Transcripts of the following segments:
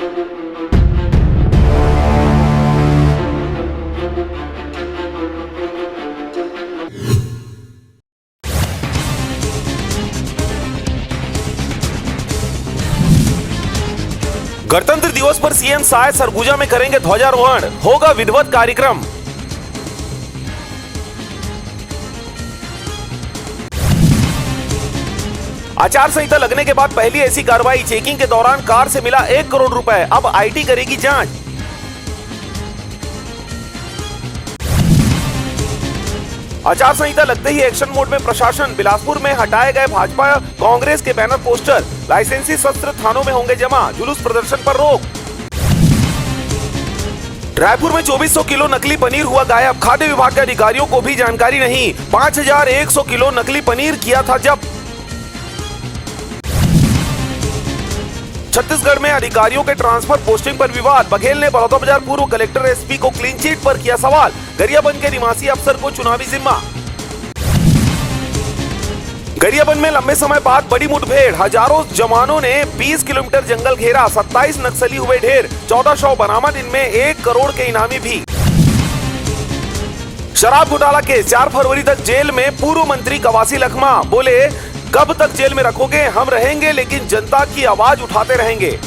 गणतंत्र दिवस पर सीएम साय सरगुजा में करेंगे ध्वजारोहण, होगा विधिवत कार्यक्रम। आचार संहिता लगने के बाद पहली ऐसी कार्रवाई, चेकिंग के दौरान कार से मिला 1 करोड़ रुपए, अब आईटी करेगी जांच। आचार संहिता लगते ही एक्शन मोड में प्रशासन, बिलासपुर में हटाए गए भाजपा कांग्रेस के बैनर पोस्टर, लाइसेंसी शस्त्र थानों में होंगे जमा, जुलूस प्रदर्शन पर रोक। रायपुर में 2400 किलो नकली पनीर हुआ गायब, खाद्य विभाग के अधिकारियों को भी जानकारी नहीं, 5100 किलो नकली पनीर किया था जब्त। छत्तीसगढ़ में अधिकारियों के ट्रांसफर पोस्टिंग पर विवाद, बघेल ने बलौदाबाजार पूर्व कलेक्टर एसपी को क्लीन चिट पर किया सवाल, गरियाबंद के निवासी अफसर को चुनावी जिम्मा। गरियाबंद में लंबे समय बाद बड़ी मुठभेड़, हजारों जवानों ने 20 किलोमीटर जंगल घेरा, 27 नक्सली हुए ढेर, 14 शव बरामद, इनमें 1 करोड़ के इनामी भी। शराब घोटाला केस, 4 फरवरी तक जेल में पूर्व मंत्री कवासी लखमा, बोले कब तक जेल में रखोगे, हम रहेंगे लेकिन जनता की आवाज उठाते रहेंगे।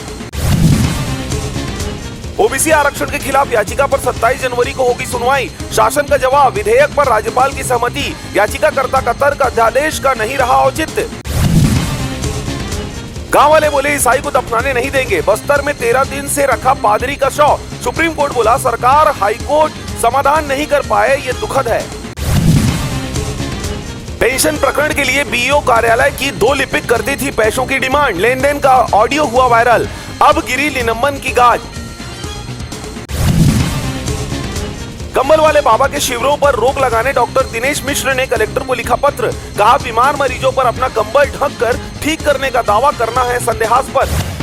ओबीसी आरक्षण के खिलाफ याचिका पर 27 जनवरी को होगी सुनवाई, शासन का जवाब, विधेयक पर राज्यपाल की सहमति, याचिकाकर्ता का तर्क अध्यादेश का नहीं रहा औचित्य। गांव वाले बोले ईसाई को दफनाने नहीं देंगे, बस्तर में 13 दिन से रखा पादरी का शव, सुप्रीम कोर्ट बोला सरकार हाईकोर्ट समाधान नहीं कर पाए, ये दुखद है। पेंशन प्रकरण के लिए बीईओ कार्यालय की 2 लिपिक करती थी पैसों की डिमांड, लेन देन का ऑडियो हुआ वायरल, अब गिरी निलंबन की गाज। कंबल वाले बाबा के शिविरों पर रोक लगाने डॉक्टर दिनेश मिश्र ने कलेक्टर को लिखा पत्र, कहा बीमार मरीजों पर अपना कंबल ढक कर ठीक करने का दावा करना है संदेहास्पद।